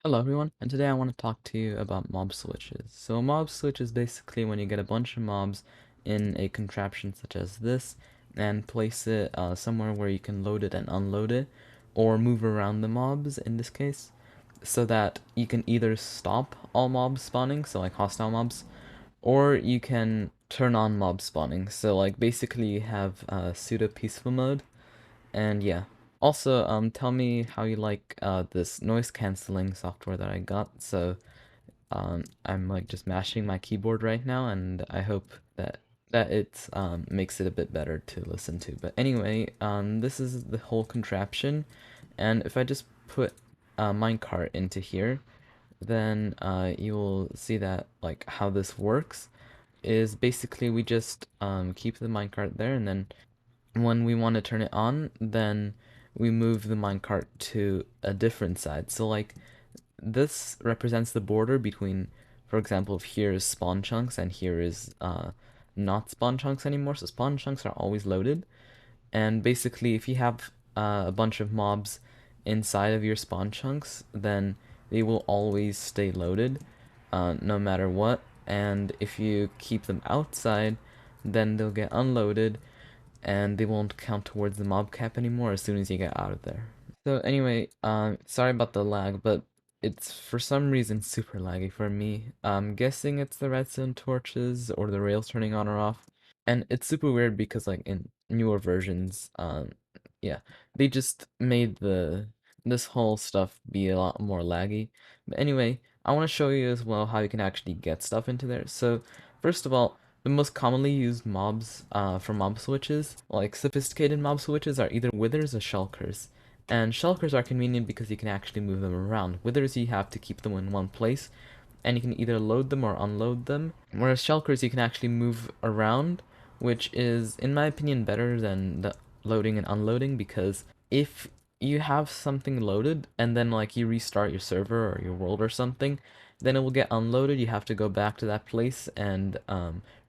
Hello everyone, and today I want to talk to you about mob switches. So a mob switch is basically when you get a bunch of mobs in a contraption such as this and place it somewhere where you can load it and unload it, or move around the mobs in this case, so that you can either stop all mobs spawning, so like hostile mobs, or you can turn on mob spawning. So like basically you have pseudo peaceful mode, and yeah. Also, tell me how you like this noise canceling software that I got. So, I'm like just mashing my keyboard right now, and I hope that it makes it a bit better to listen to. But anyway, this is the whole contraption, and if I just put a minecart into here, then you will see that like how this works is basically we just keep the minecart there, and then when we want to turn it on, then we move the minecart to a different side. So like this represents the border between, for example, if here is spawn chunks and here is not spawn chunks anymore. So spawn chunks are always loaded, and basically if you have a bunch of mobs inside of your spawn chunks, then they will always stay loaded, no matter what. And if you keep them outside, then they'll get unloaded and they won't count towards the mob cap anymore as soon as you get out of there. So anyway, sorry about the lag, but it's for some reason super laggy for me. I'm guessing it's the redstone torches or the rails turning on or off. And it's super weird because like in newer versions, yeah, they just made this whole stuff be a lot more laggy. But anyway, I want to show you as well how you can actually get stuff into there. So first of all, the most commonly used mobs for mob switches, like sophisticated mob switches, are either withers or shulkers. And shulkers are convenient because you can actually move them around. Withers, you have to keep them in one place, and you can either load them or unload them. Whereas shulkers, you can actually move around, which is, in my opinion, better than the loading and unloading, because if you have something loaded and then like you restart your server or your world or something, then it will get unloaded. You have to go back to that place and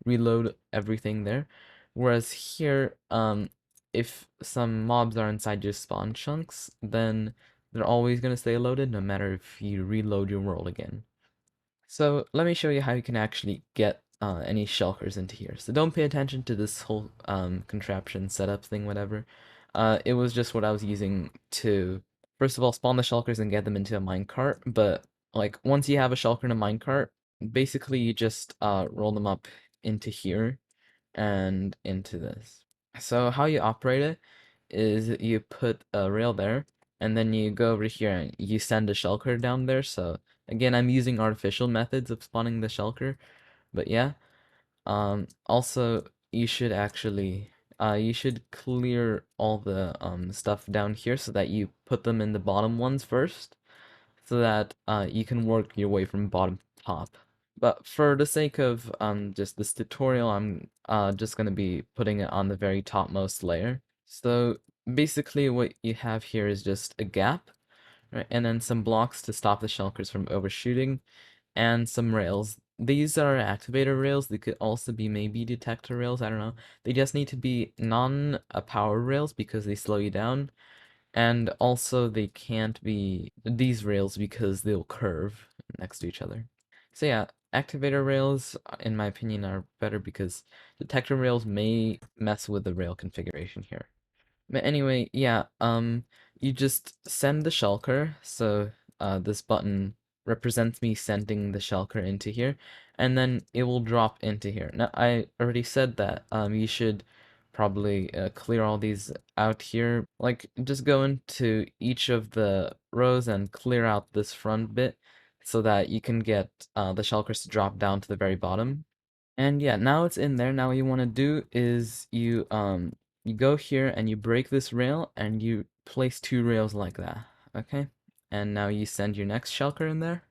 reload everything there. Whereas here, if some mobs are inside your spawn chunks, then they're always going to stay loaded no matter if you reload your world again. So let me show you how you can actually get any shulkers into here. So don't pay attention to this whole contraption setup thing, whatever. It was just what I was using to, first of all, spawn the shulkers and get them into a minecart. But like once you have a shulker in a minecart, basically you just roll them up into here and into this. So how you operate it is you put a rail there, and then you go over here and you send a shulker down there. So again, I'm using artificial methods of spawning the shulker, but yeah. Also, you should actually you should clear all the stuff down here so that you put them in the bottom ones first, so that you can work your way from bottom to top. But for the sake of just this tutorial, I'm just gonna be putting it on the very topmost layer. So basically what you have here is just a gap, right? And then some blocks to stop the shulkers from overshooting, and some rails. These are activator rails. They could also be maybe detector rails, I don't know. They just need to be non-power rails because they slow you down, and also they can't be these rails because they'll curve next to each other. So yeah, activator rails, in my opinion, are better because detector rails may mess with the rail configuration here. But anyway, yeah, you just send the shulker, so this button represents me sending the shulker into here, and then it will drop into here. Now, I already said that you should probably clear all these out here. Like, just go into each of the rows and clear out this front bit so that you can get the shulkers to drop down to the very bottom. And yeah, now it's in there. Now what you want to do is you go here and you break this rail and you place two rails like that. Okay? And now you send your next shulker in there,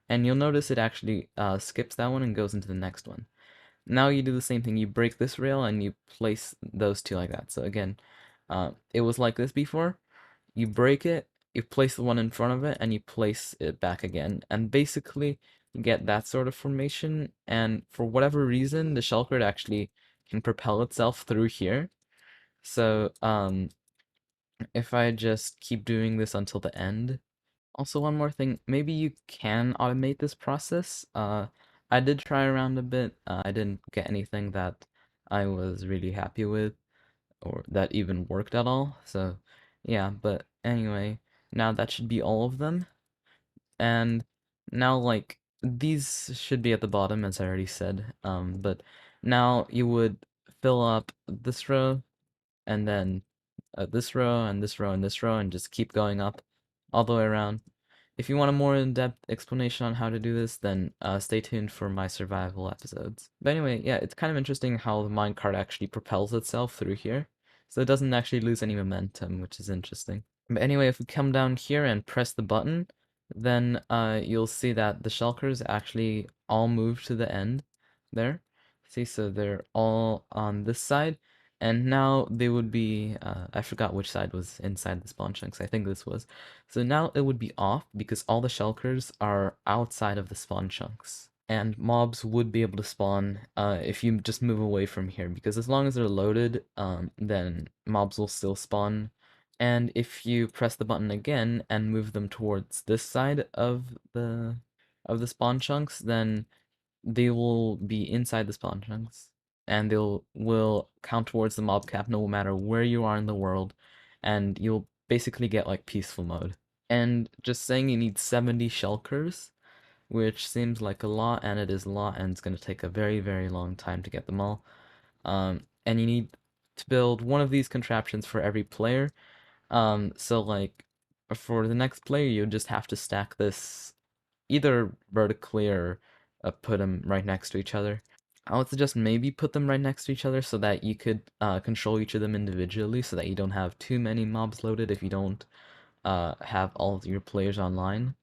and you'll notice it actually skips that one and goes into the next one. Now you do the same thing. You break this rail and you place those two like that. So again, it was like this before. You break it, you place the one in front of it, and you place it back again. And basically, you get that sort of formation. And for whatever reason, the shellcard actually can propel itself through here. So, if I just keep doing this until the end, Also, one more thing, maybe you can automate this process. I did try around a bit. I didn't get anything that I was really happy with or that even worked at all. So, yeah, but anyway, now that should be all of them. And now, like, these should be at the bottom, as I already said. But now you would fill up this row and then this row and this row and this row and just keep going up all the way around. If you want a more in-depth explanation on how to do this, then stay tuned for my survival episodes. But anyway, yeah, it's kind of interesting how the minecart actually propels itself through here. So it doesn't actually lose any momentum, which is interesting. But anyway, if we come down here and press the button, then you'll see that the shulkers actually all move to the end there. See, so they're all on this side. And now they would be, I forgot which side was inside the spawn chunks. I think this was. So now it would be off because all the shulkers are outside of the spawn chunks. And mobs would be able to spawn if you just move away from here because as long as they're loaded, then mobs will still spawn. And if you press the button again and move them towards this side of the spawn chunks, then they will be inside the spawn chunks, and they'll will count towards the mob cap no matter where you are in the world, and you'll basically get like peaceful mode. And just saying you need 70 shulkers, which seems like a lot, and it is a lot, and it's going to take a very, very long time to get them all. And you need to build one of these contraptions for every player. So like for the next player, you just have to stack this either vertically or put them right next to each other. I would suggest maybe put them right next to each other so that you could control each of them individually so that you don't have too many mobs loaded if you don't have all of your players online.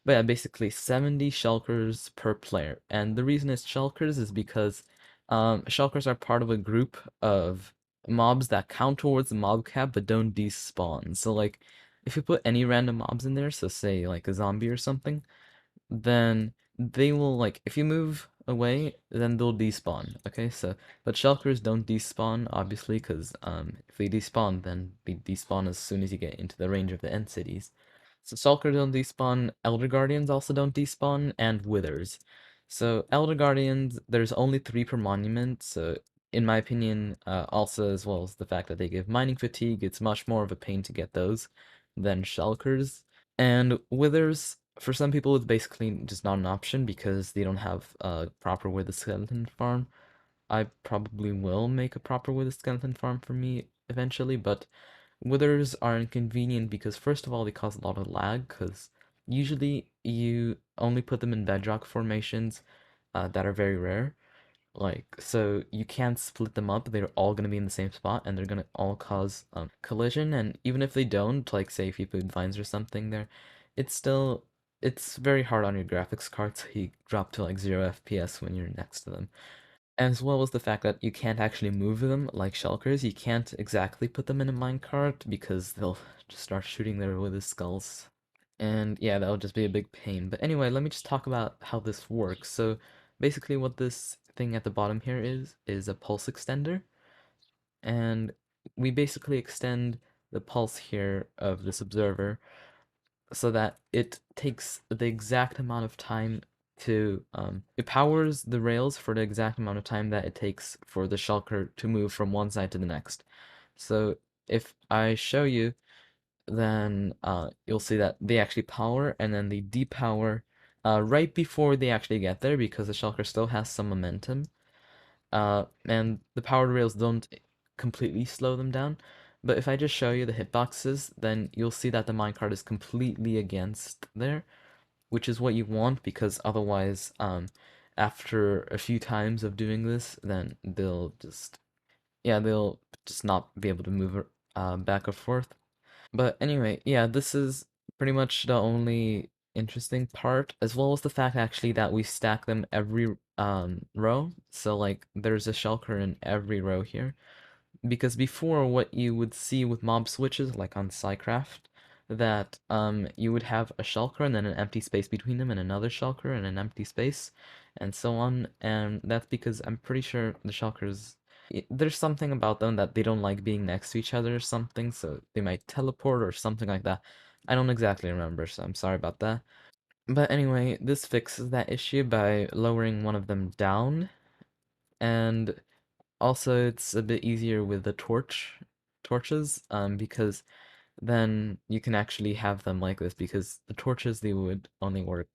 But yeah, basically 70 shulkers per player. And the reason it's shulkers is because shulkers are part of a group of mobs that count towards the mob cap but don't despawn. So like if you put any random mobs in there, so say like a zombie or something, then they will like if you move away, then they'll despawn. Okay, so but shulkers don't despawn obviously because if they despawn, then they despawn as soon as you get into the range of the end cities. So shulkers don't despawn, elder guardians also don't despawn, and withers. So elder guardians, there's only 3 per monument. So in my opinion, also as well as the fact that they give mining fatigue, it's much more of a pain to get those than shulkers. And withers, for some people, it's basically just not an option because they don't have a proper wither skeleton farm. I probably will make a proper wither skeleton farm for me eventually, but withers are inconvenient because first of all, they cause a lot of lag because usually you only put them in bedrock formations that are very rare. Like, so you can't split them up. They're all going to be in the same spot and they're going to all cause collision. And even if they don't, like, say if you put vines or something there, it's still, it's very hard on your graphics card. So you drop to like 0 FPS when you're next to them. As well as the fact that you can't actually move them like shulkers. You can't exactly put them in a minecart because they'll just start shooting there with the skulls. And yeah, that'll just be a big pain. But anyway, let me just talk about how this works. So basically what this thing at the bottom here is a pulse extender. And we basically extend the pulse here of this observer so that it takes the exact amount of time to it powers the rails for the exact amount of time that it takes for the shulker to move from one side to the next. So if I show you, then you'll see that they actually power and then they depower right before they actually get there because the shulker still has some momentum. And the powered rails don't completely slow them down. But if I just show you the hitboxes, then you'll see that the minecart is completely against there, which is what you want because otherwise, after a few times of doing this, then they'll just not be able to move back or forth. But anyway, yeah, this is pretty much the only interesting part, as well as the fact actually that we stack them every row. So like there's a shulker in every row here. Because before what you would see with mob switches, like on Psycraft, that you would have a shulker and then an empty space between them and another shulker and an empty space and so on. And that's because I'm pretty sure the shulkers there's something about them that they don't like being next to each other or something, so they might teleport or something like that. I don't exactly remember, so I'm sorry about that. But anyway, this fixes that issue by lowering one of them down, and also it's a bit easier with the torches, because then you can actually have them like this, because the torches, they would only work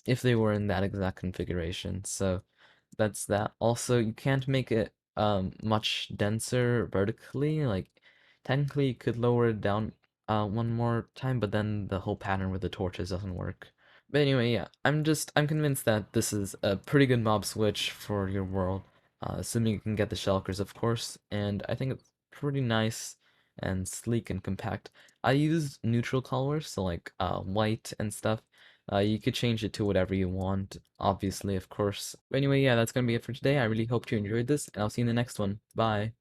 if they were in that exact configuration. So that's that. Also, you can't make it much denser vertically. Like technically you could lower it down one more time, but then the whole pattern with the torches doesn't work. But anyway, yeah, I'm convinced that this is a pretty good mob switch for your world, assuming you can get the shulkers, of course, and I think it's pretty nice and sleek and compact. I used neutral colors, so like white and stuff. You could change it to whatever you want, obviously, of course. But anyway, yeah, that's gonna be it for today. I really hope you enjoyed this, and I'll see you in the next one. Bye.